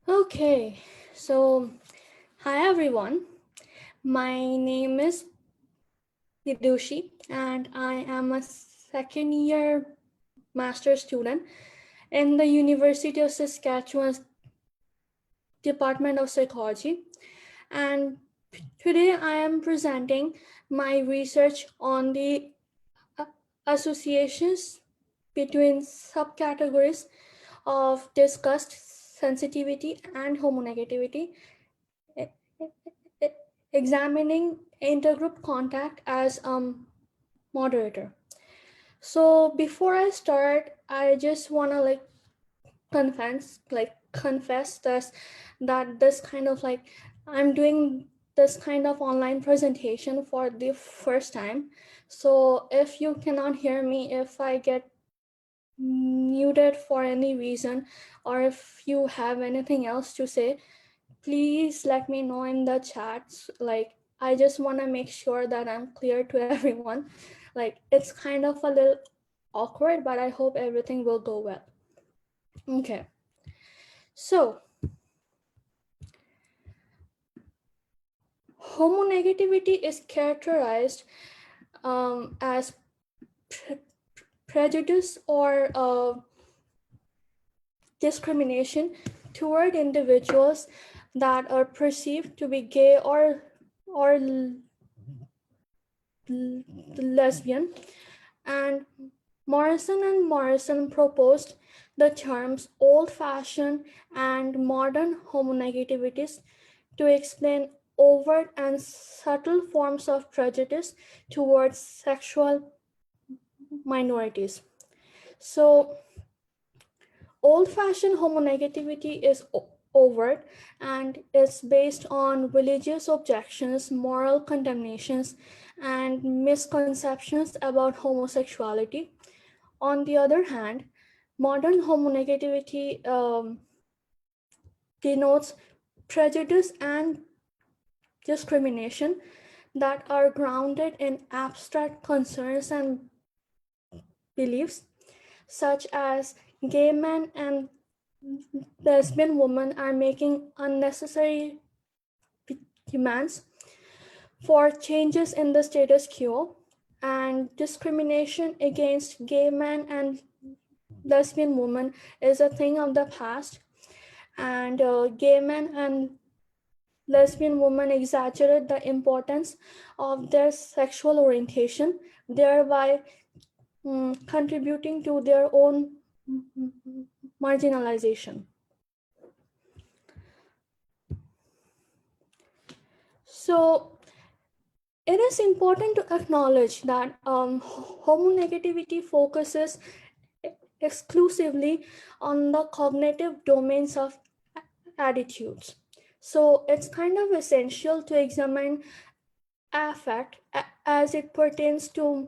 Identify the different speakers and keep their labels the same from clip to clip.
Speaker 1: Okay, so hi everyone. My name is Vidushi and I am a second year master student in the University of Saskatchewan's Department of Psychology. And today I am presenting my research on the uh, associations between subcategories of disgust, sensitivity, and homonegativity, e- e- examining intergroup contact as moderator. So before I start, I just wanna confess this that this kind of I'm doing this kind of online presentation for the first time. So if you cannot hear me, if I get muted for any reason, or if you have anything else to say, please let me know in the chats. I just want to make sure that I'm clear to everyone. It's kind of a little awkward, but I hope everything will go well. Okay, so homonegativity is characterized as pre- prejudice or discrimination toward individuals that are perceived to be gay or lesbian. And Morrison proposed the terms old-fashioned and modern homonegativities to explain overt and subtle forms of prejudice towards sexual minorities. So, old-fashioned homonegativity is overt and is based on religious objections, moral condemnations, and misconceptions about homosexuality. On the other hand, modern homonegativity denotes prejudice and discrimination that are grounded in abstract concerns and beliefs, such as gay men and lesbian women are making unnecessary demands for changes in the status quo, and discrimination against gay men and lesbian women is a thing of the past, and gay men and lesbian women exaggerate the importance of their sexual orientation, thereby contributing to their own marginalization. So it is important to acknowledge that homonegativity focuses exclusively on the cognitive domains of attitudes. So it's kind of essential to examine affect as it pertains to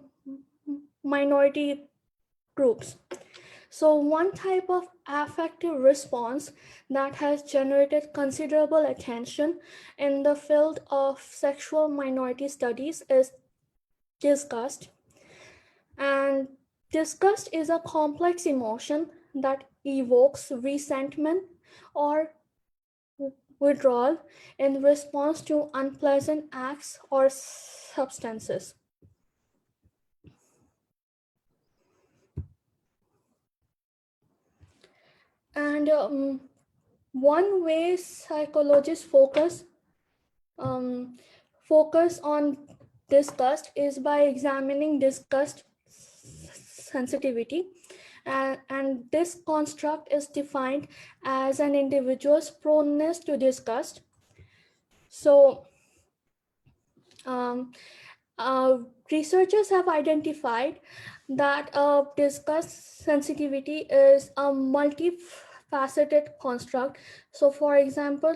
Speaker 1: minority groups. So one type of affective response that has generated considerable attention in the field of sexual minority studies is disgust. And disgust is a complex emotion that evokes resentment or withdrawal in response to unpleasant acts or substances. And one way psychologists um, focus on disgust is by examining disgust sensitivity. And this construct is defined as an individual's proneness to disgust. So, um, uh, researchers have identified that disgust sensitivity is a multifaceted construct. So, for example,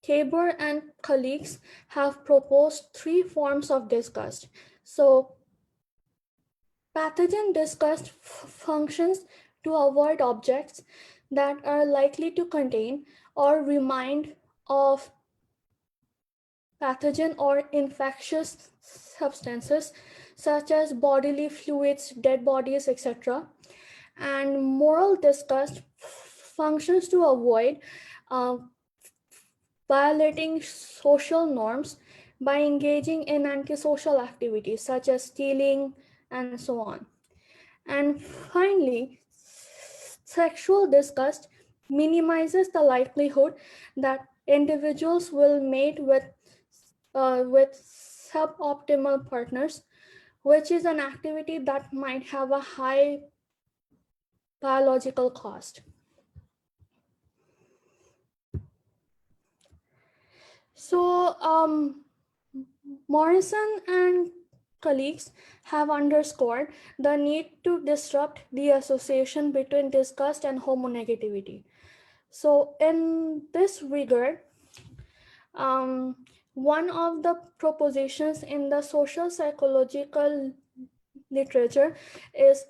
Speaker 1: Tabor and colleagues have proposed three forms of disgust. So, pathogen disgust functions to avoid objects that are likely to contain or remind of pathogen or infectious substances such as bodily fluids, dead bodies, etc. And moral disgust functions to avoid uh, violating social norms by engaging in antisocial activities such as stealing and so on. And finally, sexual disgust minimizes the likelihood that individuals will mate with suboptimal partners, which is an activity that might have a high biological cost. So, Morrison and colleagues have underscored the need to disrupt the association between disgust and homonegativity. So, in this regard, um, one of the propositions in the social psychological literature is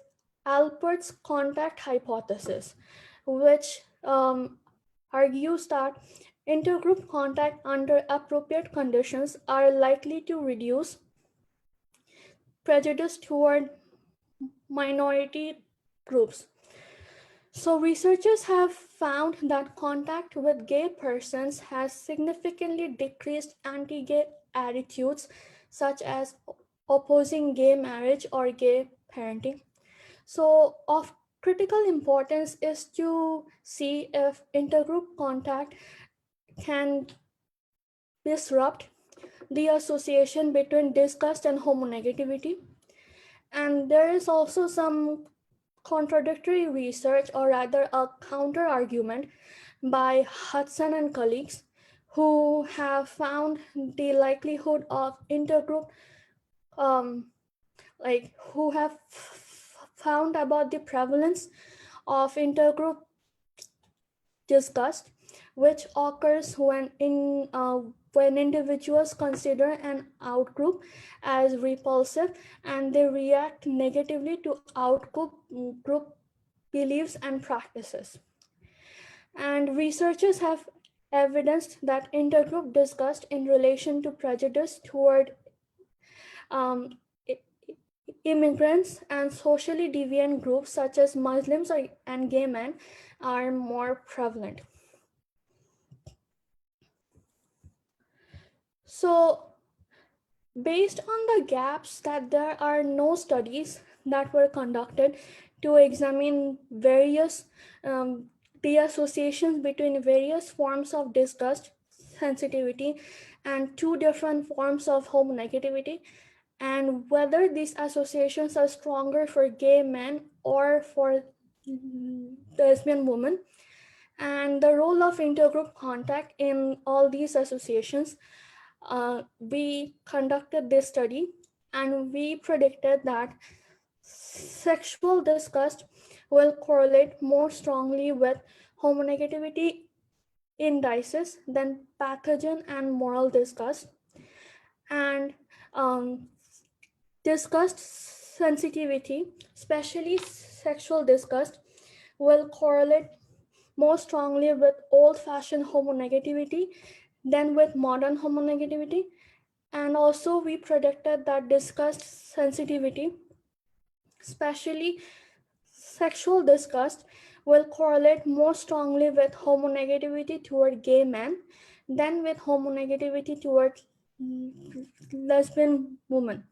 Speaker 1: Alpert's contact hypothesis, which argues that intergroup contact under appropriate conditions are likely to reduce prejudice toward minority groups. So, researchers have found that contact with gay persons has significantly decreased anti gay attitudes, such as opposing gay marriage or gay parenting. So, of critical importance is to see if intergroup contact can disrupt the association between disgust and homonegativity. And there is also some contradictory research, or rather a counter argument, by Hudson and colleagues, who have found the likelihood of intergroup, um, who have found about the prevalence of intergroup disgust, which occurs when individuals consider an outgroup as repulsive and they react negatively to outgroup group beliefs and practices. And researchers have evidenced that intergroup disgust in relation to prejudice toward um, immigrants and socially deviant groups such as Muslims and gay men are more prevalent. So, based on the gaps that there are no studies that were conducted to examine the associations between various forms of disgust, sensitivity, and two different forms of homonegativity, and whether these associations are stronger for gay men or for lesbian women, and the role of intergroup contact in all these associations, we conducted this study and we predicted that sexual disgust will correlate more strongly with homonegativity indices than pathogen and moral disgust. And um, disgust sensitivity, especially sexual disgust, will correlate more strongly with old fashioned homonegativity than with modern homonegativity. And also, we predicted that disgust sensitivity, especially sexual disgust, will correlate more strongly with homonegativity toward gay men than with homonegativity toward lesbian women.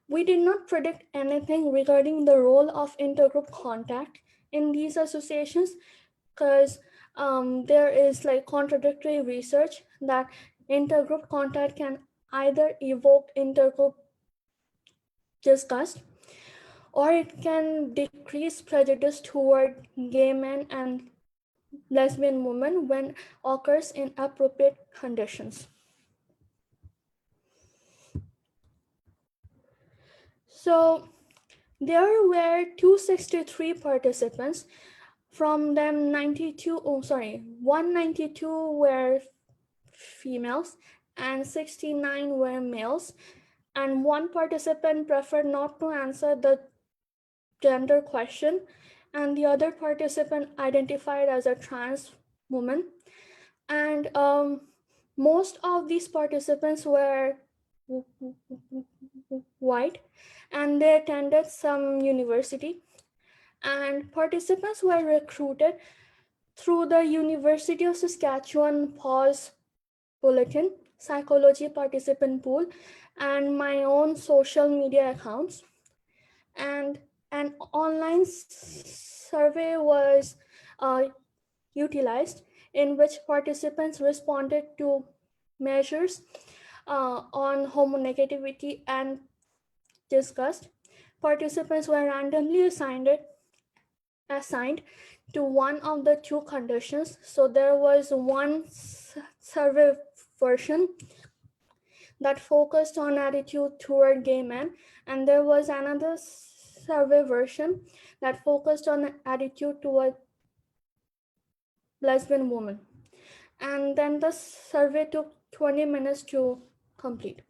Speaker 1: We did not predict anything regarding the role of intergroup contact in these associations because there is like contradictory research that intergroup contact can either evoke intergroup disgust or it can decrease prejudice toward gay men and lesbian women when occurs in appropriate conditions. So there were 263 participants. From them, 192 were females and 69 were males. And one participant preferred not to answer the gender question, and the other participant identified as a trans woman. And most of these participants were white and they attended some university. And participants were recruited through the University of Saskatchewan Pause Bulletin, Psychology Participant Pool, and my own social media accounts. And an online survey was uh, utilized in which participants responded to measures on homonegativity and discussed. Participants were randomly assigned to one of the two conditions. So there was one survey version that focused on attitude toward gay men, and there was another survey version that focused on attitude toward lesbian women. And then the survey took 20 minutes to complete.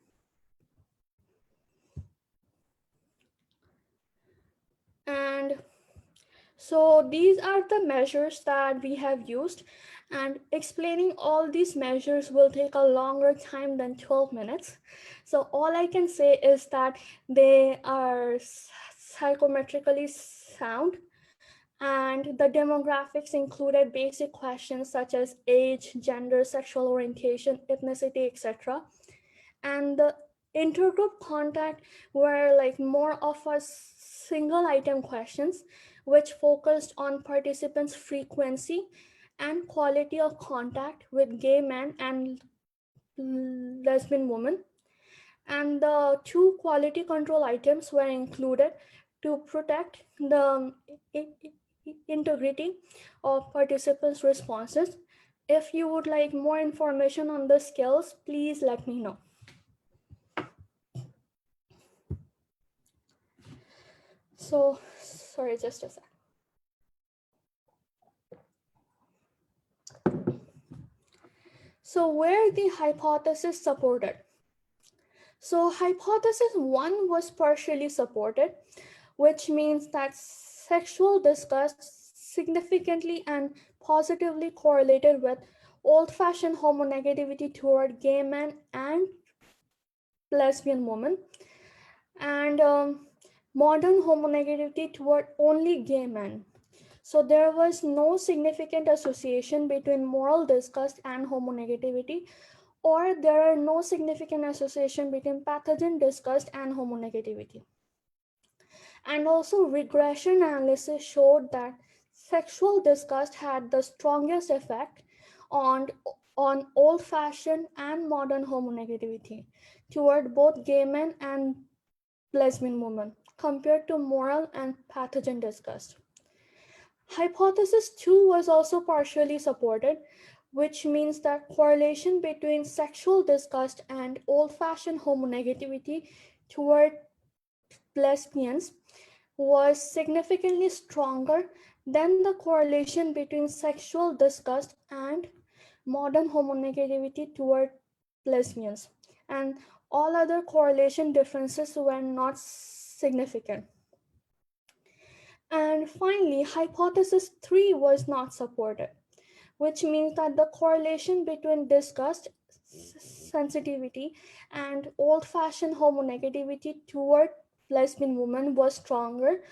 Speaker 1: And so these are the measures that we have used, and explaining all these measures will take a longer time than 12 minutes. So all I can say is that they are psychometrically sound, and the demographics included basic questions such as age, gender, sexual orientation, ethnicity, etc. And the intergroup contact were like more of a single item questions which focused on participants frequency and quality of contact with gay men and lesbian women. And the two quality control items were included to protect the integrity of participants responses. If you would like more information on the skills, please let me know. So, sorry, just a sec. So, where the hypothesis supported? So, hypothesis one was partially supported, which means that sexual disgust significantly and positively correlated with old-fashioned homonegativity toward gay men and lesbian women, and modern homonegativity toward only gay men. So there was no significant association between moral disgust and homonegativity, or there are no significant association between pathogen disgust and homonegativity. And also regression analysis showed that sexual disgust had the strongest effect on old-fashioned and modern homonegativity toward both gay men and lesbian women compared to moral and pathogen disgust. Hypothesis 2 was also partially supported, which means that correlation between sexual disgust and old-fashioned homonegativity toward lesbians was significantly stronger than the correlation between sexual disgust and modern homonegativity toward lesbians. And all other correlation differences were not significant. And finally, hypothesis 3 was not supported, which means that the correlation between disgust, sensitivity, and old-fashioned homonegativity toward lesbian women was stronger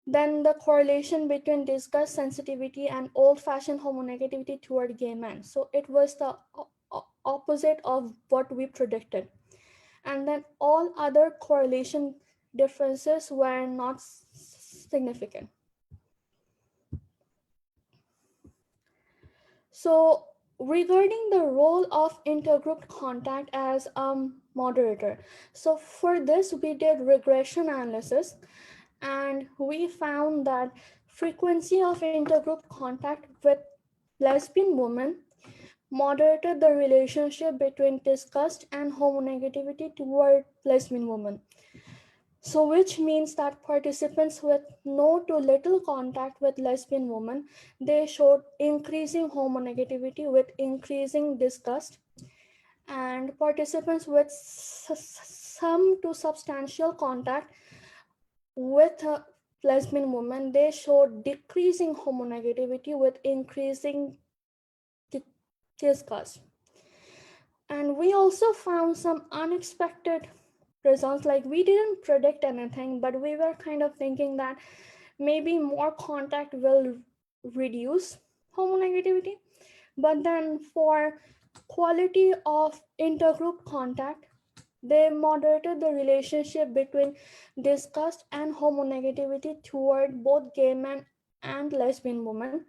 Speaker 1: than the correlation between disgust, sensitivity, and old-fashioned homonegativity toward gay men. So it was the opposite of what we predicted. And then all other correlation differences were not significant. So regarding the role of intergroup contact as a moderator, so for this we did regression analysis, and we found that frequency of intergroup contact with lesbian women moderated the relationship between disgust and homonegativity toward lesbian women. So, which means that participants with no to little contact with lesbian women, they showed increasing homonegativity with increasing disgust, and participants with some to substantial contact with a lesbian woman, they showed decreasing homonegativity with increasing disgust. And we also found some unexpected results. Like, we didn't predict anything, but we were kind of thinking that maybe more contact will reduce homonegativity. But then for quality of intergroup contact, they moderated the relationship between disgust and homonegativity toward both gay men and lesbian women.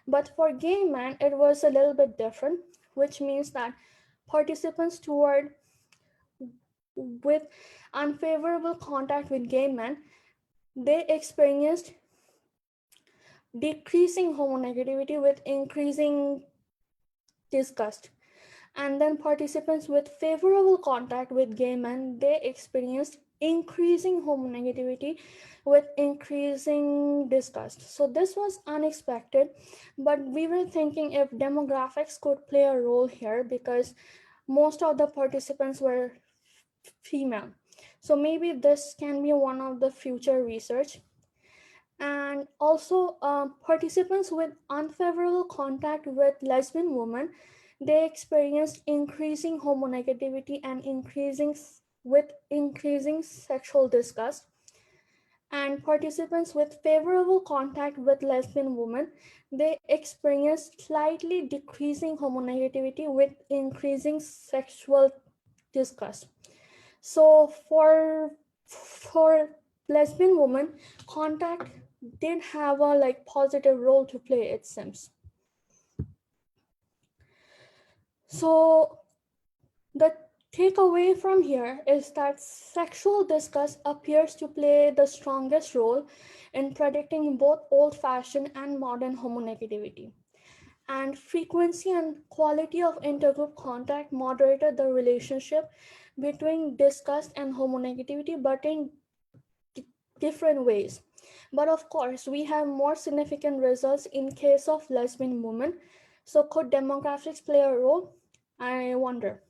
Speaker 1: But for gay men, it was a little bit different, which means that participants toward with unfavorable contact with gay men, they experienced decreasing homonegativity with increasing disgust. And then participants with favorable contact with gay men, they experienced increasing homonegativity with increasing disgust. So this was unexpected, but we were thinking if demographics could play a role here because most of the participants were female. So maybe this can be one of the future research. And also participants with unfavorable contact with lesbian women, they experienced increasing homonegativity and increasing sexual disgust. And participants with favorable contact with lesbian women, they experienced slightly decreasing homonegativity with increasing sexual disgust. So for lesbian women, contact did have a like positive role to play, it seems. So the takeaway from here is that sexual disgust appears to play the strongest role in predicting both old-fashioned and modern homonegativity. And frequency and quality of intergroup contact moderated the relationship between disgust and homonegativity, but in different ways. But of course, we have more significant results in case of lesbian women. So could demographics play a role? I wonder.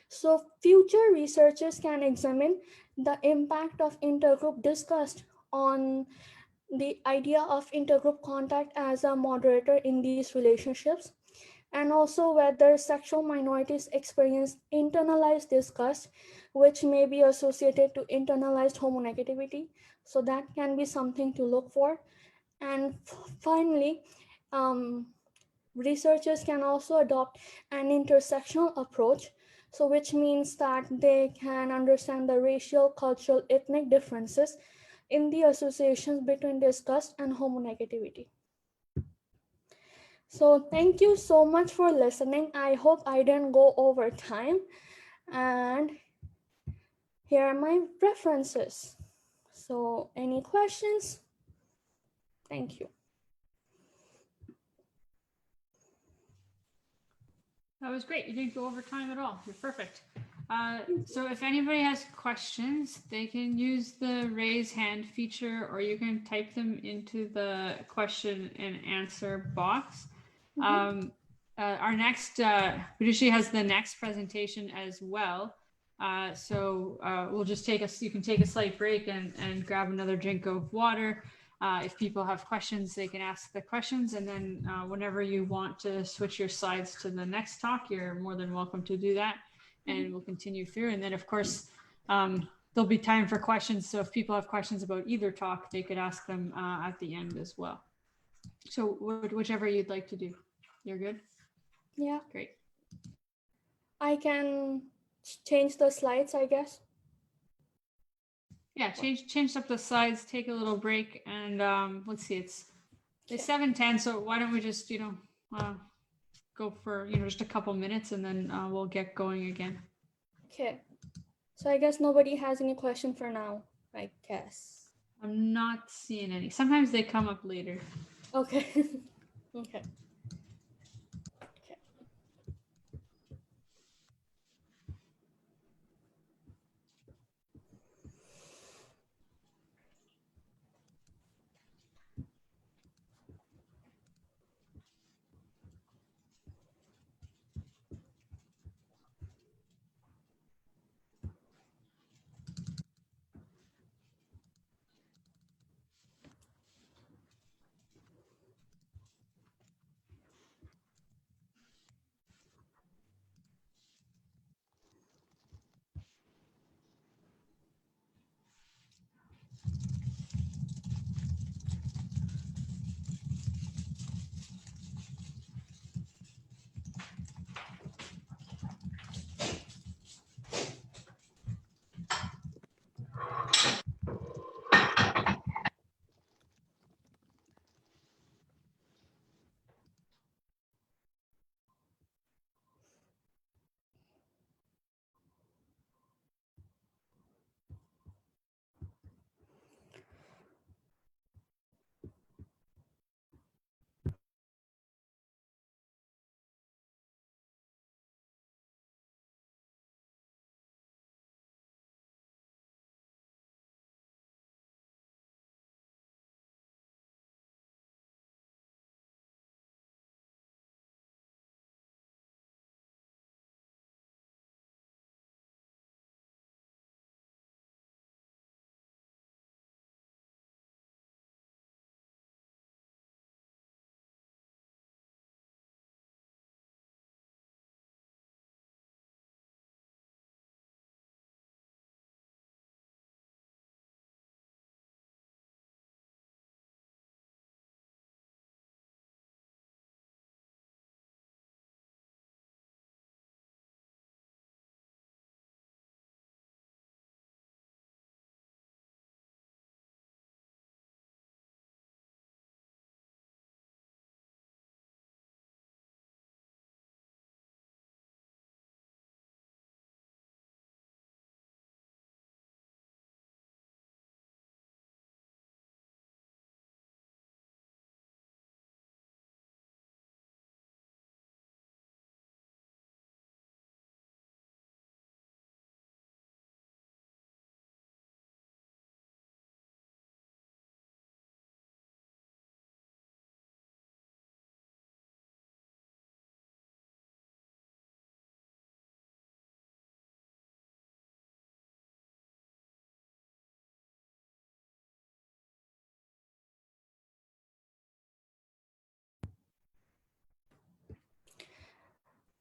Speaker 1: So future researchers can examine the impact of intergroup disgust on the idea of intergroup contact as a moderator in these relationships, and also whether sexual minorities experience internalized disgust, which may be associated to internalized homonegativity. So that can be something to look for. And finally, um, researchers can also adopt an intersectional approach, so which means that they can understand the racial, cultural, ethnic differences in the associations between disgust and homonegativity. So thank you so much for listening. I hope I didn't go over time. And here are my references. So any questions? Thank you.
Speaker 2: That was great. You didn't go over time at all. You're perfect. So if anybody has questions, they can use the raise hand feature, or you can type them into the question and answer box. Our next, Vidushi has the next presentation as well. We'll just you can take a slight break and grab another drink of water. If people have questions, they can ask the questions, and then whenever you want to switch your slides to the next talk, you're more than welcome to do that, and we'll continue through. And then, of course, there'll be time for questions. So if people have questions about either talk, they could ask them at the end as well. So whichever you'd like to do. You're good?
Speaker 1: Yeah.
Speaker 2: Great.
Speaker 1: I can change the slides, I guess.
Speaker 2: Yeah, change up the slides, take a little break, and let's see, it's 7:10, so why don't we just go for just a couple minutes, and then we'll get going again.
Speaker 1: Okay. So I guess nobody has any question for now, I guess.
Speaker 2: I'm not seeing any. Sometimes they come up later.
Speaker 1: Okay. Okay. Okay.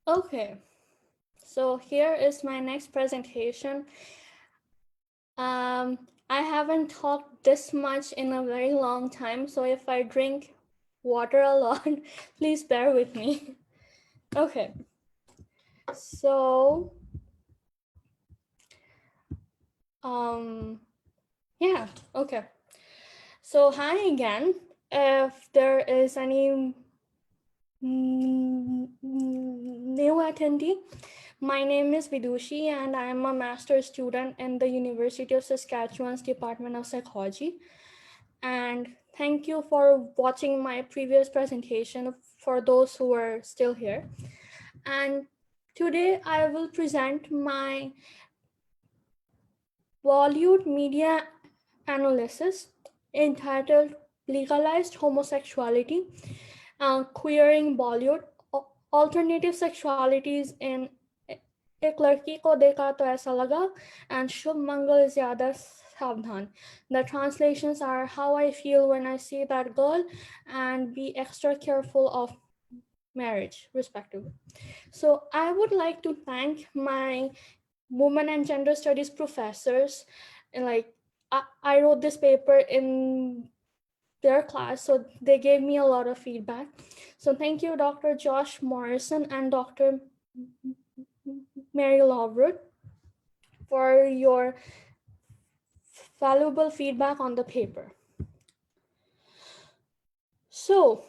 Speaker 1: Okay, so here is my next presentation. I haven't talked this much in a very long time, so if I drink water a lot, please bear with me. Okay, so um, yeah, okay. So hi again. If there is any new attendee, my name is Vidushi and I am a master's student in the University of Saskatchewan's Department of Psychology. And thank you for watching my previous presentation for those who are still here. And today I will present my Bollywood media analysis entitled Legalized Homosexuality, Queering Bollywood, Alternative Sexualities in एक लड़की को देखा तो ऐसा लगा and शुभ मंगल ज़्यादा सावधान. The translations are how I feel when I see that girl and be extra careful of marriage, respectively. So I would like to thank my women and gender studies professors. And like I wrote this paper in their class, so they gave me a lot of feedback. So thank you, Dr. Josh Morrison and Dr. Mary Lovewood, for your valuable feedback on the paper. So,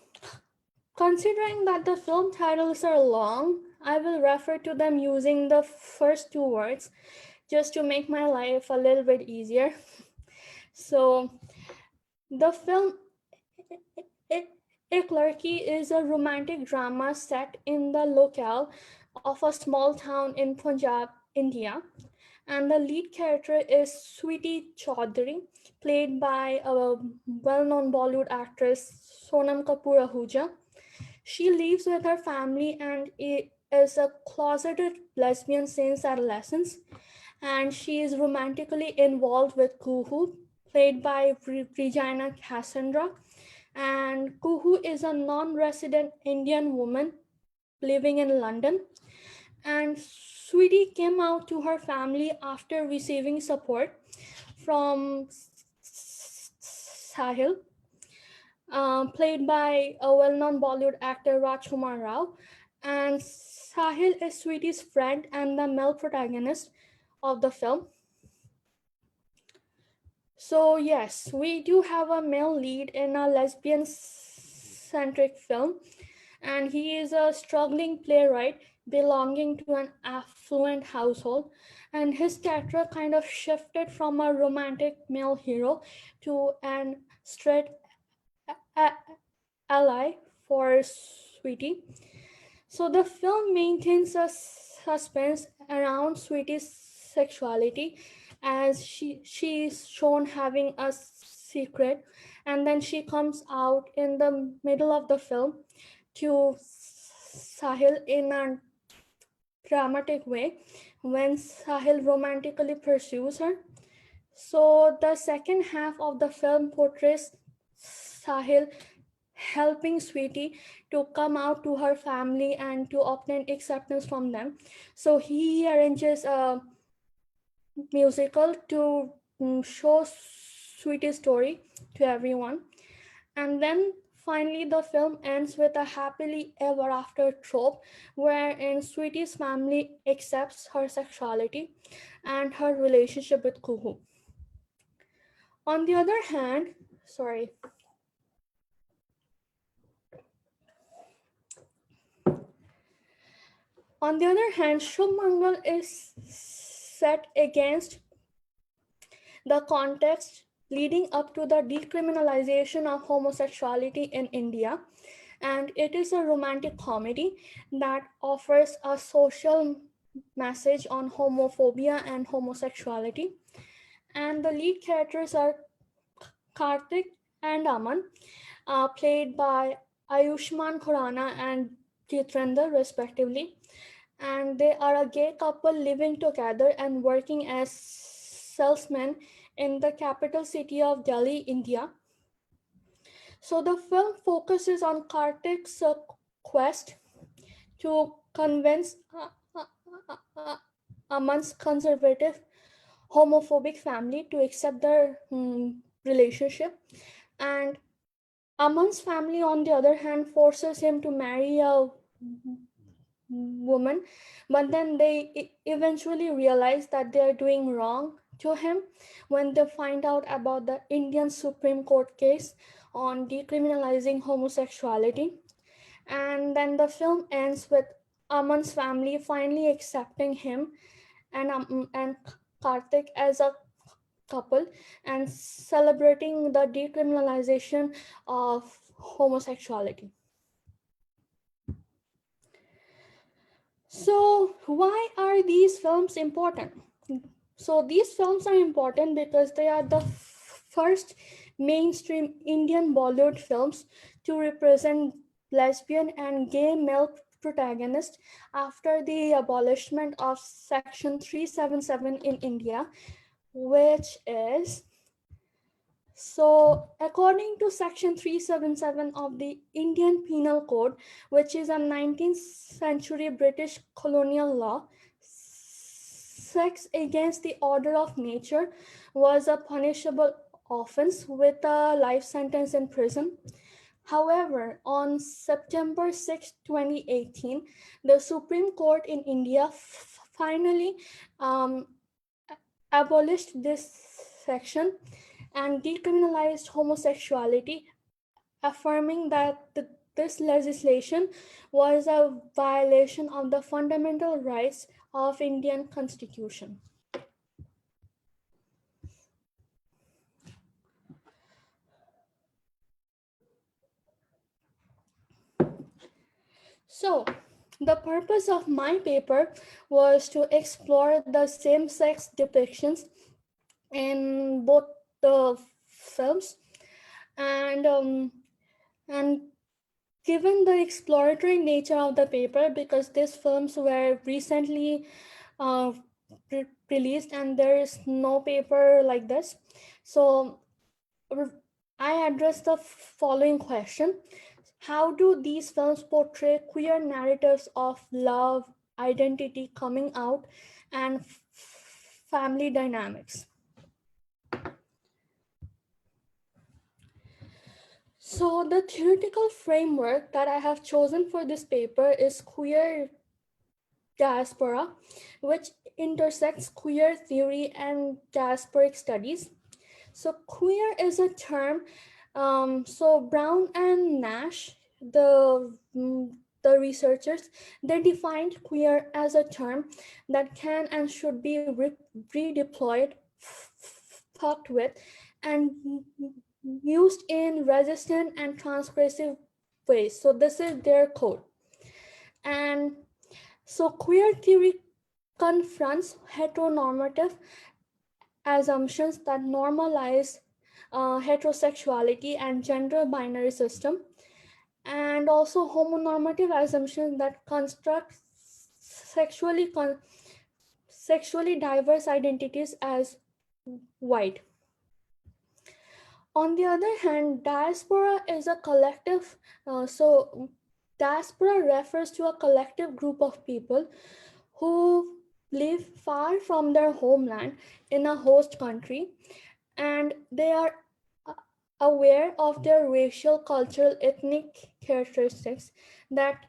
Speaker 1: considering that the film titles are long, I will refer to them using the first two words just to make my life a little bit easier. So, the film Ek Larki is a romantic drama set in the locale of a small town in Punjab, India. And the lead character is Sweetie Chaudhary, played by a well-known Bollywood actress Sonam Kapoor Ahuja. She lives with her family and is a closeted lesbian since adolescence, and she is romantically involved with Kuhu, played by Regina Cassandra. And Kuhu is a non-resident Indian woman living in London, and Sweetie came out to her family after receiving support from Sahil, played by a well-known Bollywood actor Rajkumar Rao. And Sahil is Sweetie's friend and the male protagonist of the film. So yes, we do have a male lead in a lesbian-centric film, and he is a struggling playwright belonging to an affluent household, and his character kind of shifted from a romantic male hero to an straight ally for Sweetie. So the film maintains a suspense around Sweetie's sexuality, as she is shown having a secret, and then she comes out in the middle of the film to Sahil in a dramatic way when Sahil romantically pursues her. So the second half of the film portrays Sahil helping Sweetie to come out to her family and to obtain acceptance from them. So he arranges a musical to show Sweetie's story to everyone. And then finally, the film ends with a happily ever after trope wherein Sweetie's family accepts her sexuality and her relationship with Kuhu. On the other hand, sorry, on the other hand, Shubh Mangal is set against the context leading up to the decriminalization of homosexuality in India, and it is a romantic comedy that offers a social message on homophobia and homosexuality. And the lead characters are Karthik and Aman, played by Ayushman Khurrana and Jitendra, respectively. And they are a gay couple living together and working as salesmen in the capital city of Delhi, India. So the film focuses on Karthik's quest to convince amongst conservative homophobic family to accept their relationship, and Aman's family on the other hand forces him to marry a woman, but then they eventually realize that they are doing wrong to him when they find out about the Indian Supreme Court case on decriminalizing homosexuality. And then the film ends with Aman's family finally accepting him and Karthik as a couple and celebrating the decriminalization of homosexuality. So, why are these films important? So, these films are important because they are the first mainstream Indian Bollywood films to represent lesbian and gay male protagonists after the abolishment of Section 377 in India, which is so, according to Section 377 of the Indian Penal Code, which is a 19th century British colonial law, sex against the order of nature was a punishable offense with a life sentence in prison. However, on September 6, 2018, the Supreme Court in India finally um, abolished this section and decriminalized homosexuality, affirming that this legislation was a violation of the fundamental rights of Indian Constitution. So, the purpose of my paper was to explore the same-sex depictions in both the films, and and given the exploratory nature of the paper, because these films were recently uh, released and there is no paper like this, so I address the following question: how do these films portray queer narratives of love, identity, coming out, and family dynamics? So, the theoretical framework that I have chosen for this paper is queer diaspora, which intersects queer theory and diasporic studies. So, queer is a term. So, Brown and Nash, the researchers, they defined queer as a term that can and should be redeployed, fucked with, and used in resistant and transgressive ways. So, this is their code. And so, queer theory confronts heteronormative assumptions that normalize heterosexuality and gender binary system, and also homonormative assumptions that construct sexually diverse identities as white. On the other hand, diaspora is a collective. Diaspora refers to a collective group of people who live far from their homeland in a host country, and they are aware of their racial, cultural, ethnic characteristics that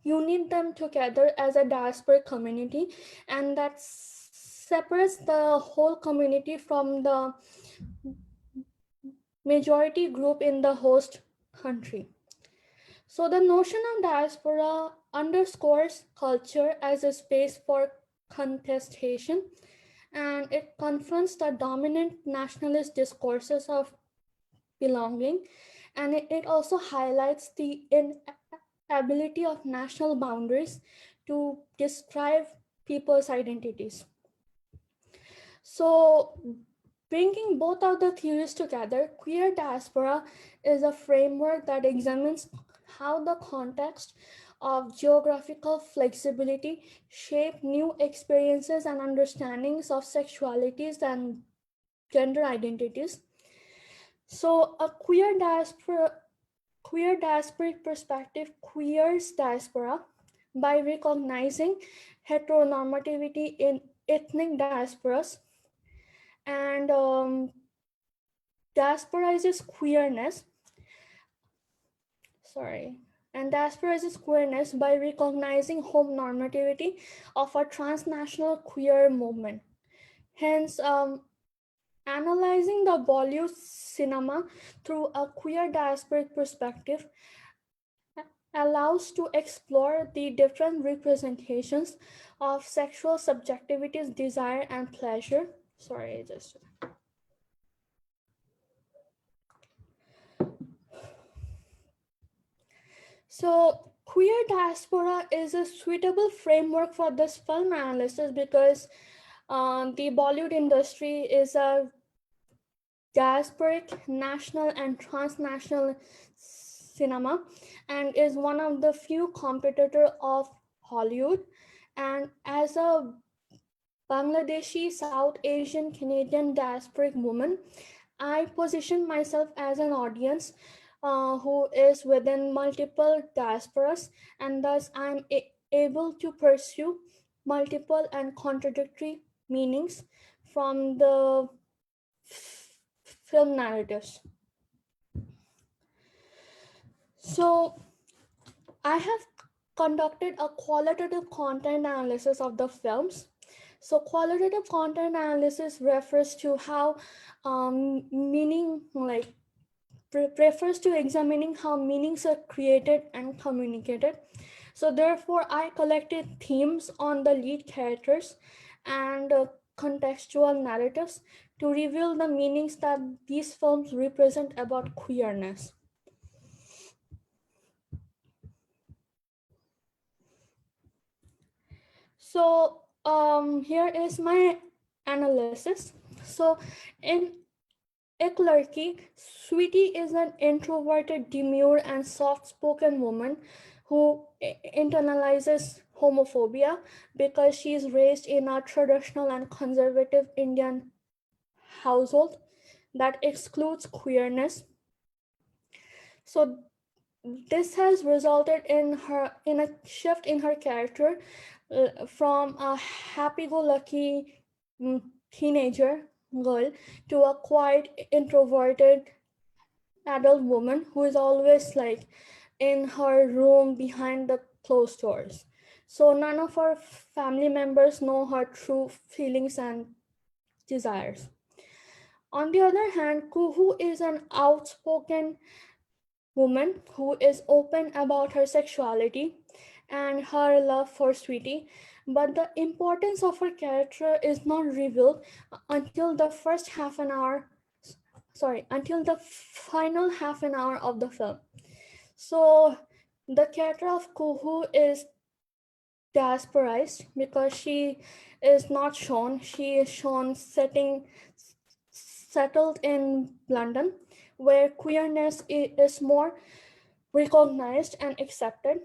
Speaker 1: unite them together as a diasporic community, and that separates the whole community from the majority group in the host country. So, the notion of diaspora underscores culture as a space for contestation, and it confronts the dominant nationalist discourses of belonging, and it also highlights the inability of national boundaries to describe people's identities. So, bringing both of the theories together, queer diaspora is a framework that examines how the context of geographical flexibility shape new experiences and understandings of sexualities and gender identities. So, a queer diasporic perspective queers diaspora by recognizing heteronormativity in ethnic diasporas, and diasporizes queerness, sorry, and diasporizes queerness by recognizing homonormativity of a transnational queer movement. Hence, analyzing the Bollywood cinema through a queer diasporic perspective allows to explore the different representations of sexual subjectivities, desire, and pleasure. Sorry, just so queer diaspora is a suitable framework for this film analysis because the Bollywood industry is a diasporic, national, and transnational cinema, and is one of the few competitor of Hollywood. And as a Bangladeshi, South Asian, Canadian diasporic woman, I position myself as an audience who is within multiple diasporas, and thus I'm able to pursue multiple and contradictory meanings from the film narratives. So, I have conducted a qualitative content analysis of the films. So, qualitative content analysis refers to how meaning, like, refers to examining how meanings are created and communicated. So, therefore, I collected themes on the lead characters and contextual narratives to reveal the meanings that these films represent about queerness. So here is my analysis. So in Eclerky, Sweetie is an introverted, demure, and soft-spoken woman who internalizes homophobia because she is raised in a traditional and conservative Indian household that excludes queerness. So this has resulted in a shift in her character from a happy-go-lucky teenager girl to a quiet introverted adult woman who is always like in her room behind the closed doors. So none of her family members know her true feelings and desires. On the other hand, Kuhu is an outspoken woman who is open about her sexuality and her love for Sweetie, but the importance of her character is not revealed until the first half an hour, until the final half an hour of the film. So the character of Kuhu is diasporized because she is not shown. She is shown settled in London, where queerness is more recognized and accepted.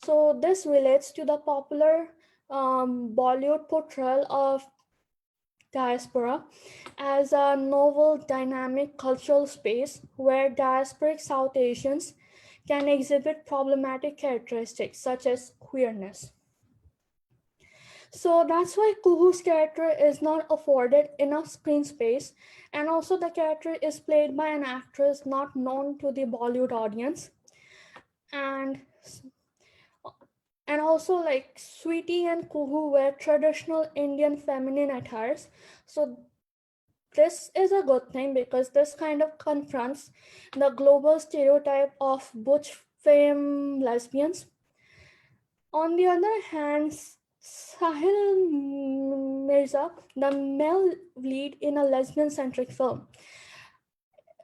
Speaker 1: So this relates to the popular Bollywood portrayal of diaspora as a novel, dynamic cultural space where diasporic South Asians can exhibit problematic characteristics such as queerness. So that's why Kuhu's character is not afforded enough screen space, and also the character is played by an actress not known to the Bollywood audience. And also like Sweetie and Kuhu wear traditional Indian feminine attires. So this is a good thing because this kind of confronts the global stereotype of butch femme lesbians. On the other hand, Sahil Mirza, the male lead in a lesbian-centric film,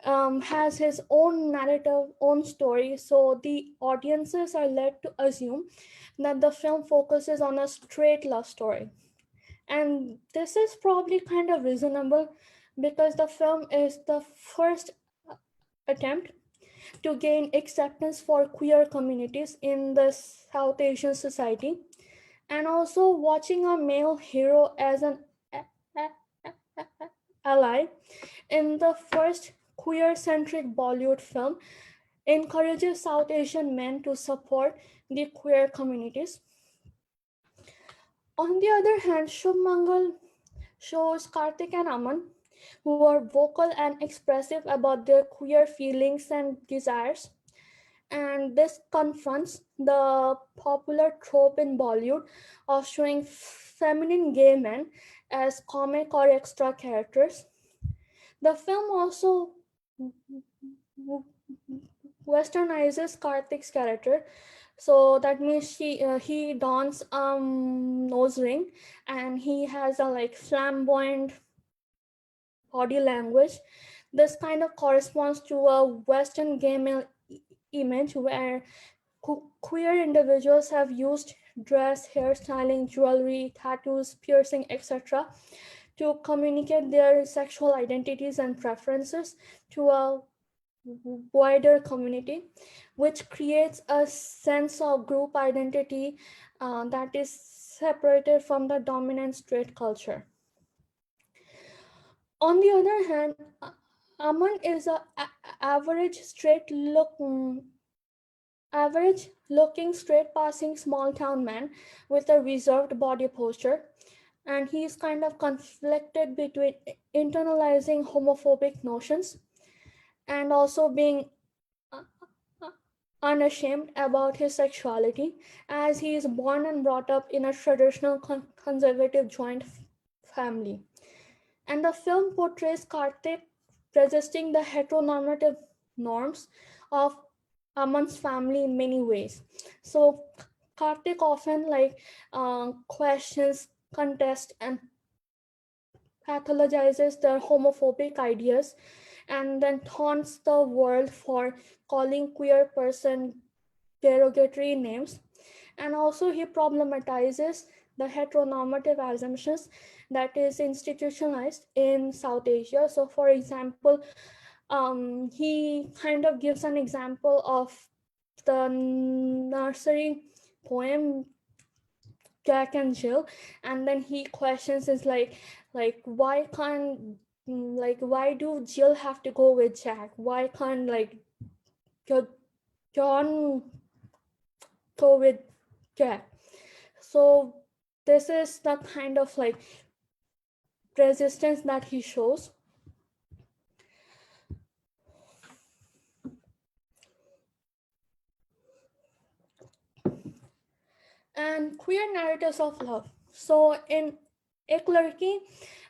Speaker 1: has his own narrative, own story, so the audiences are led to assume that the film focuses on a straight love story. And this is probably kind of reasonable because the film is the first attempt to gain acceptance for queer communities in the South Asian society. And also, watching a male hero as an ally in the first queer centric Bollywood film encourages South Asian men to support the queer communities. On the other hand, Shubh Mangal shows Karthik and Aman, who are vocal and expressive about their queer feelings and desires. And this confronts the popular trope in Bollywood of showing feminine gay men as comic or extra characters. The film also westernizes Karthik's character, so that means he dons nose ring, and he has a like flamboyant body language. This kind of corresponds to a Western gay male image where queer individuals have used dress, hairstyling, jewelry, tattoos, piercing, etc. to communicate their sexual identities and preferences to a wider community, which creates a sense of group identity that is separated from the dominant straight culture. On the other hand, Aman is average straight average looking straight passing small town man with a reserved body posture, and he's kind of conflicted between internalizing homophobic notions and also being uh, uh, unashamed about his sexuality, as he is born and brought up in a traditional conservative joint family. And the film portrays Karthik resisting the heteronormative norms of Aman's family in many ways. So Karthik often questions, contests, and pathologizes their homophobic ideas, and then taunts the world for calling queer person derogatory names. And also he problematizes the heteronormative assumptions that is institutionalized in South Asia. So for example, he kind of gives an example of the nursery poem Jack and Jill, and then he questions is like why can't why do Jill have to go with Jack? Why can't Jo- John go with Jack? So this is the kind of resistance that he shows. And queer narratives of love. So in Ek Ladki,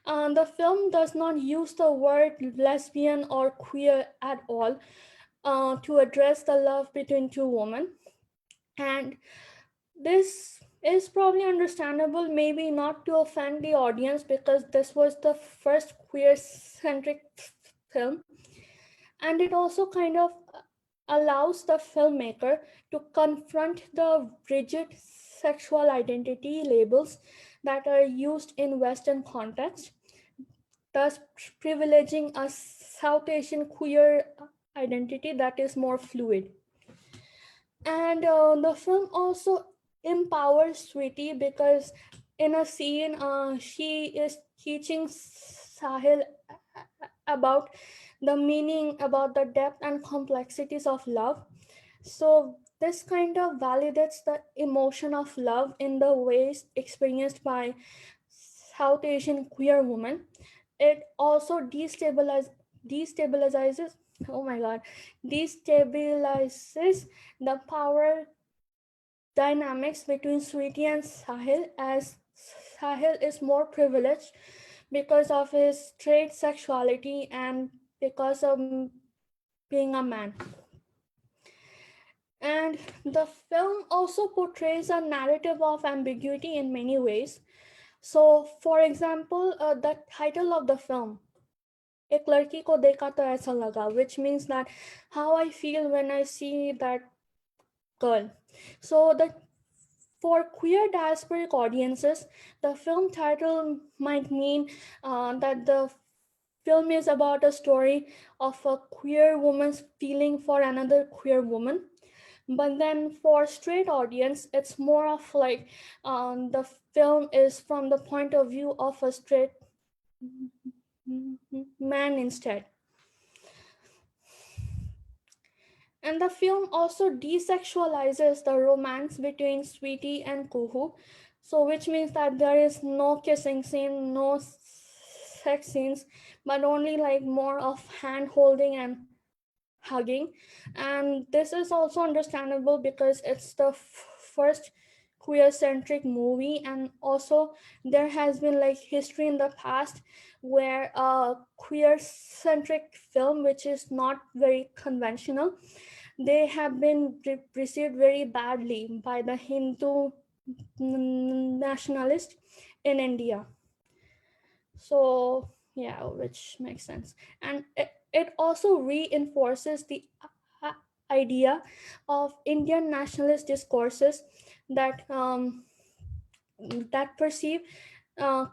Speaker 1: the film does not use the word lesbian or queer at all to address the love between two women. And this is probably understandable, maybe not to offend the audience, because this was the first queer centric film. And it also kind of allows the filmmaker to confront the rigid sexual identity labels that are used in Western context, thus privileging a South Asian queer identity that is more fluid. And the film also empowers Sweetie because in a scene, she is teaching Sahil about the meaning, about the depth and complexities of love. So this kind of validates the emotion of love in the ways experienced by South Asian queer women. It also destabilizes, oh my god, destabilizes the power dynamics between Sweetie and Sahil, as Sahil is more privileged because of his straight sexuality and because of being a man. And the film also portrays a narrative of ambiguity in many ways. So, for example, the title of the film, एक लड़की को देखा तो ऐसा लगा, which means that how I feel when I see that girl. So, for queer diasporic audiences, the film title might mean that the film is about a story of a queer woman's feeling for another queer woman. But then for straight audience, it's more of the film is from the point of view of a straight man instead. And the film also desexualizes the romance between Sweetie and Kuhu. So which means that there is no kissing scene, no sex scenes, but only like more of hand holding and hugging. And this is also understandable because it's the first queer centric movie, and also there has been like history in the past where a queer centric film which is not very conventional, they have been received very badly by the Hindu nationalist in India. So yeah, which makes sense. And it also reinforces the uh, idea of Indian nationalist discourses that that perceive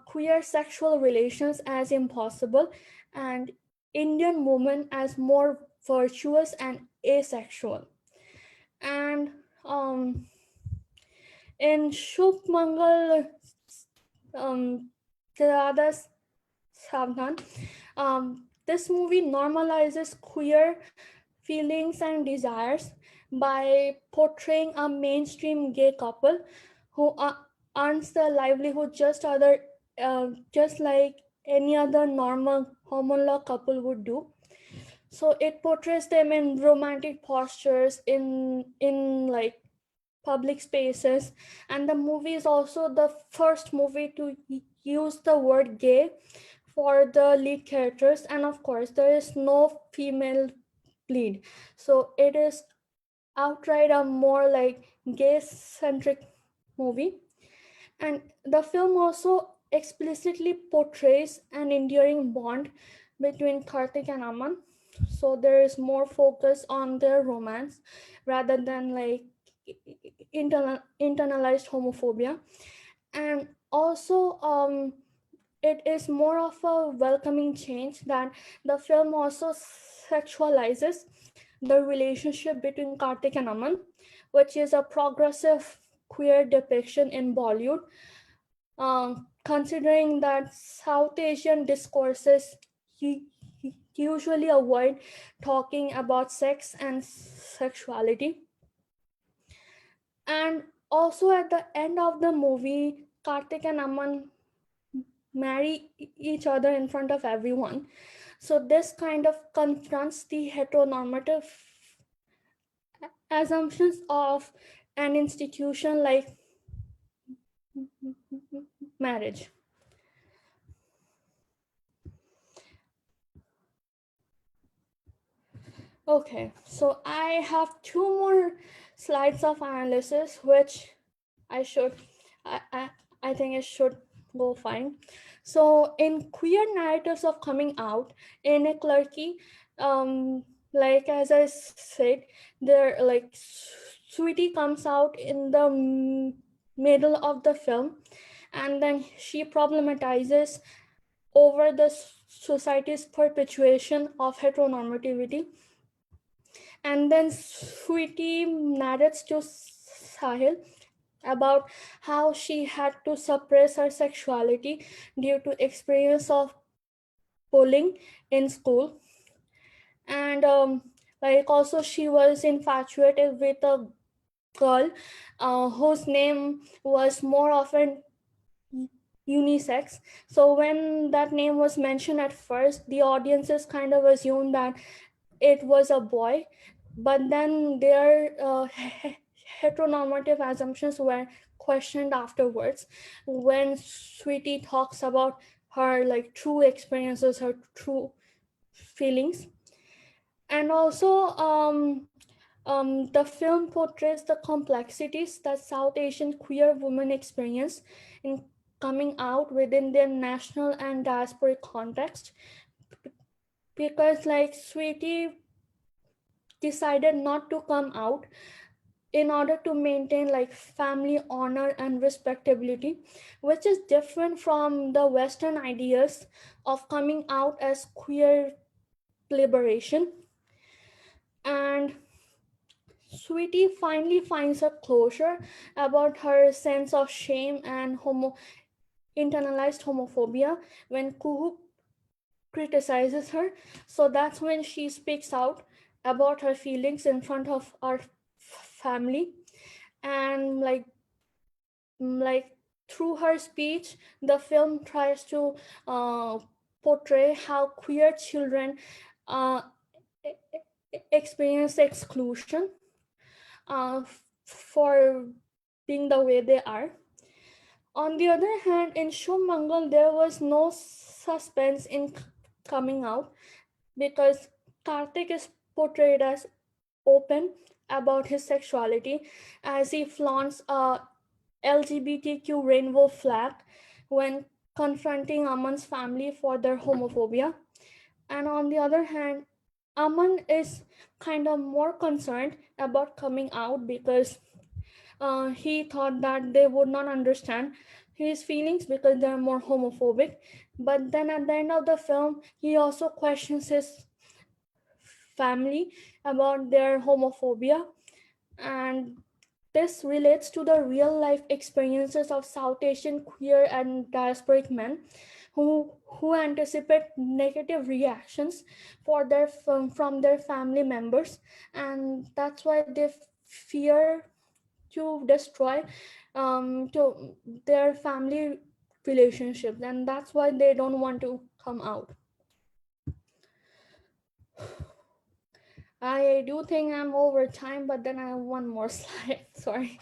Speaker 1: queer sexual relations as impossible, and Indian women as more virtuous and asexual. And um, in Shubh Mangal Tirada Savdhan, this movie normalizes queer feelings and desires by portraying a mainstream gay couple who earns their livelihood just like any other normal common law couple would do. So it portrays them in romantic postures in like public spaces, and the movie is also the first movie to use the word gay for the lead characters, and of course there is no female lead, so it is outright a more like gay centric movie. And the film also explicitly portrays an enduring bond between Karthik and Aman. So there is more focus on their romance rather than like internalized homophobia. And also, it is more of a welcoming change that the film also sexualizes the relationship between Karthik and Aman, which is a progressive queer depiction in Bollywood, considering that South Asian discourses usually avoid talking about sex and sexuality. And also at the end of the movie, Karthik and Aman marry each other in front of everyone. So this kind of confronts the heteronormative assumptions of an institution like marriage. Okay, so I have two more slides of analysis, which I should, I, I, I think it should go fine. So in queer narratives of coming out, inequality, like as I said, there like Sweetie comes out in the middle of the film, and then she problematizes over the society's perpetuation of heteronormativity. And then Sweetie narrates to Sahil about how she had to suppress her sexuality due to experience of bullying in school. And like also she was infatuated with a girl whose name was more often unisex. So when that name was mentioned at first, the audiences kind of assumed that it was a boy, but then their heteronormative assumptions were questioned afterwards when Sweetie talks about her like true experiences, her true feelings. And also the film portrays the complexities that South Asian queer women experience in coming out within their national and diasporic context, because like Sweetie decided not to come out in order to maintain like family honor and respectability, which is different from the Western ideas of coming out as queer liberation. And Sweetie finally finds a closure about her sense of shame and internalized homophobia when Kuhu criticizes her. So that's when she speaks out about her feelings in front of our family. And like through her speech, the film tries to uh, portray how queer children uh, experience exclusion for being the way they are. On the other hand, in Shumangal, there was no suspense in coming out because Karthik is portrayed as open about his sexuality as he flaunts a LGBTQ rainbow flag when confronting Aman's family for their homophobia. And on the other hand, Aman is kind of more concerned about coming out because he thought that they would not understand his feelings because they're more homophobic. But then at the end of the film, he also questions his family about their homophobia, and this relates to the real life experiences of South Asian queer and diasporic men who anticipate negative reactions from their family members, and that's why they fear to destroy to their family relationships, and that's why they don't want to come out. I do think I'm over time, but then I have one more slide. Sorry.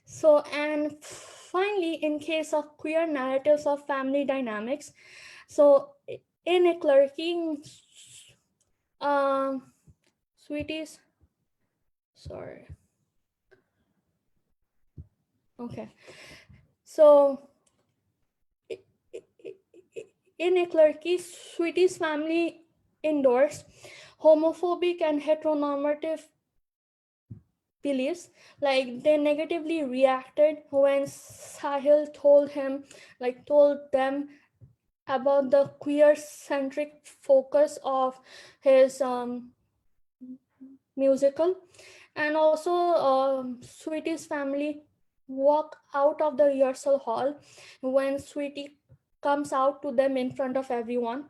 Speaker 1: So, and finally, in case of queer narratives of family dynamics, so in a clerking, um, sweeties, sorry, okay. So, in a clerky, sweeties family endorsed homophobic and heteronormative beliefs. Like they negatively reacted when Sahil told them about the queer centric focus of his musical. And also Sweetie's family walk out of the rehearsal hall when Sweetie comes out to them in front of everyone.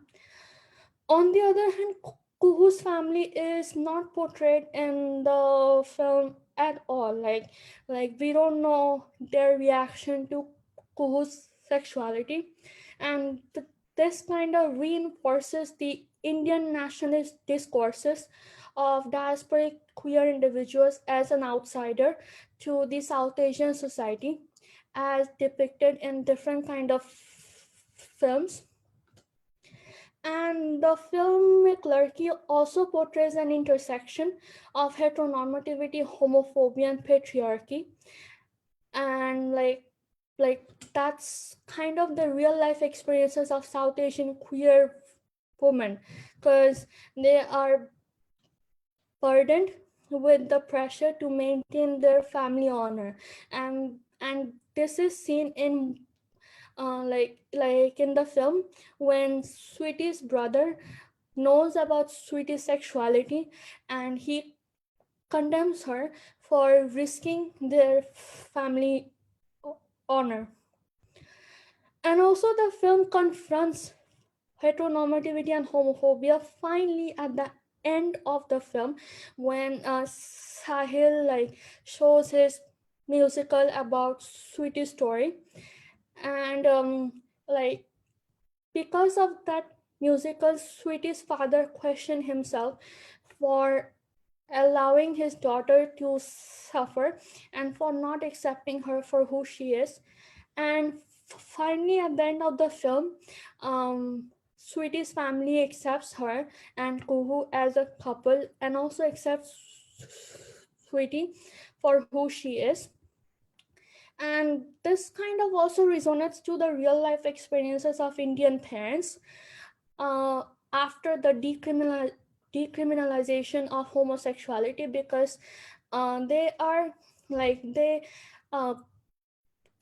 Speaker 1: On the other hand, Kuhu's family is not portrayed in the film at all. Like we don't know their reaction to Kuhu's sexuality, and this kind of reinforces the Indian nationalist discourses of diasporic queer individuals as an outsider to the South Asian society, as depicted in different kind of films. And the film Clerky also portrays an intersection of heteronormativity, homophobia, and patriarchy. And like that's kind of the real life experiences of South Asian queer women, because they are burdened with the pressure to maintain their family honor, and this is seen in like in the film when Sweetie's brother knows about Sweetie's sexuality, and he condemns her for risking their family honor. And also, the film confronts heteronormativity and homophobia finally at the end of the film when Sahil shows his musical about Sweetie's story, and like because of that musical, Sweetie's father questioned himself for allowing his daughter to suffer and for not accepting her for who she is. And finally, at the end of the film, Sweetie's family accepts her and Kuhu as a couple and also accepts Sweetie for who she is. And this kind of also resonates to the real life experiences of Indian parents uh, after the decriminalization of homosexuality, because they are they uh,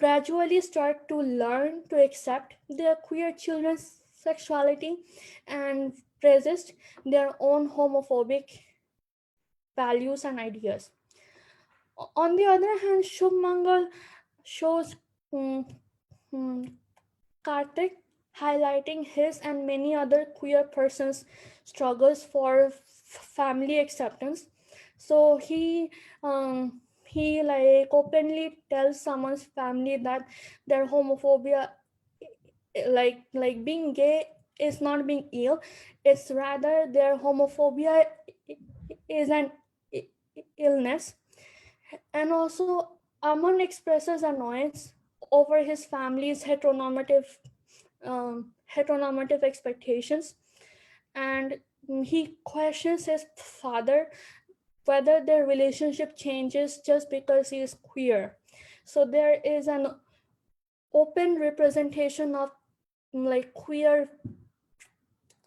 Speaker 1: gradually start to learn to accept their queer children's sexuality and resist their own homophobic values and ideas. On the other hand, Shubh Mangal shows mm, mm, Karthik highlighting his and many other queer persons' struggles for family acceptance. So um, he like openly tells someone's family that their homophobia, like being gay is not being ill, it's rather their homophobia is an illness. And also Aman expresses annoyance over his family's heteronormative expectations, and he questions his father whether their relationship changes just because he is queer. So there is an open representation of like queer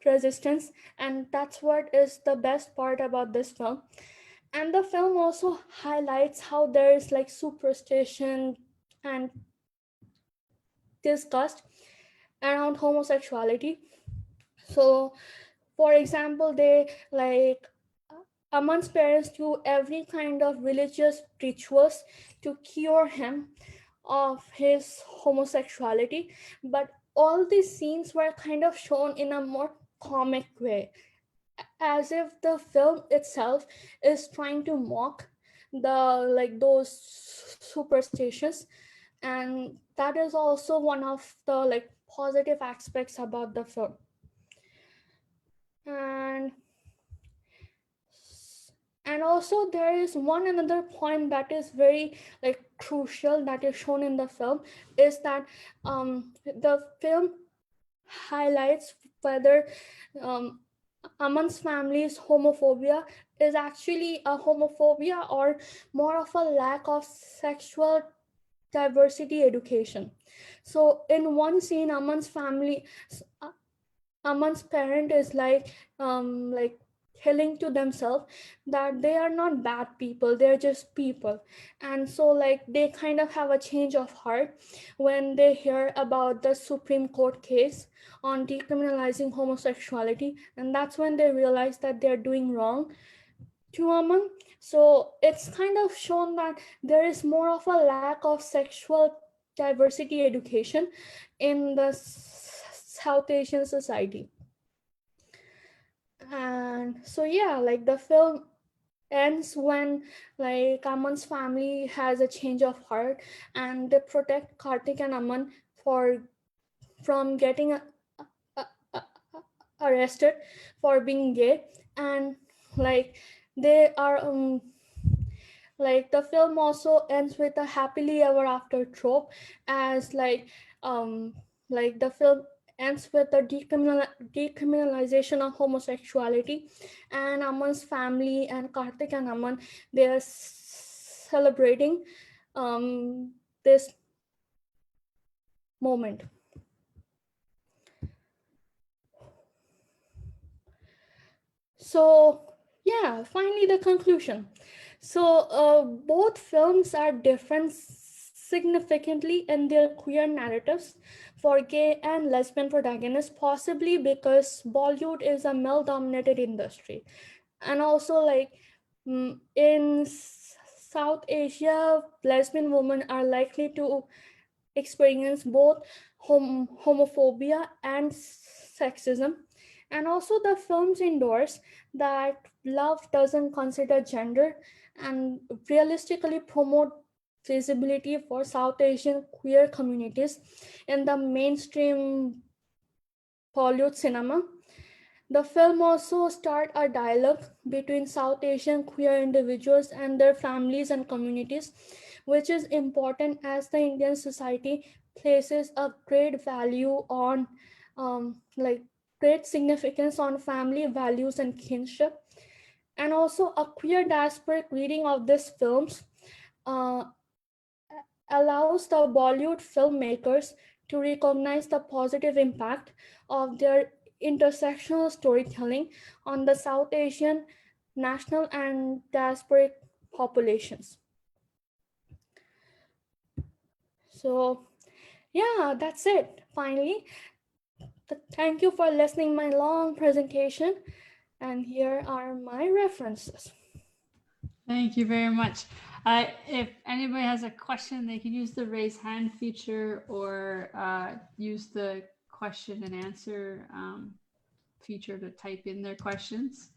Speaker 1: resistance, and that's what is the best part about this film. And the film also highlights how there is like superstition and disgust around homosexuality. So for example, they like Aman's parents do every kind of religious rituals to cure him of his homosexuality, but all these scenes were kind of shown in a more comic way, as if the film itself is trying to mock the like those superstitions. And that is also one of the like positive aspects about the film. and and also there is one another point that is very like crucial that is shown in the film, is that the film highlights whether um, Aman's family's homophobia is actually a homophobia or more of a lack of sexual diversity education. So in one scene, Aman's parent is like telling to themselves that they are not bad people, they're just people. And so like they kind of have a change of heart when they hear about the Supreme Court case on decriminalizing homosexuality, and that's when they realize that they're doing wrong to Aman. So it's kind of shown that there is more of a lack of sexual diversity education in the South Asian society. And so yeah, like the film ends when like Aman's family has a change of heart, and they protect Karthik and Aman for from getting a, a, arrested for being gay. And like they are like the film also ends with a happily ever after trope, as um like the film ends with the decriminalization of homosexuality, and Aman's family and Karthik and Aman, they are celebrating this moment. So yeah, finally the conclusion. So both films are different significantly in their queer narratives for gay and lesbian protagonists, possibly because Bollywood is a male-dominated industry, and also like in South Asia, lesbian women are likely to experience both homophobia and sexism. And also the films endorse that love doesn't consider gender and realistically promote visibility for South Asian queer communities in the mainstream Bollywood cinema. The film also started a dialogue between South Asian queer individuals and their families and communities, which is important as the Indian society places a great value on, like, great significance on family values and kinship. And also, a queer diasporic reading of these films uh, allows the Bollywood filmmakers to recognize the positive impact of their intersectional storytelling on the South Asian national and diasporic populations. So, yeah, that's it. Finally, thank you for listening my long presentation, and here are my references.
Speaker 2: Thank you very much. If anybody has a question, they can use the raise hand feature or use the question and answer feature to type in their questions.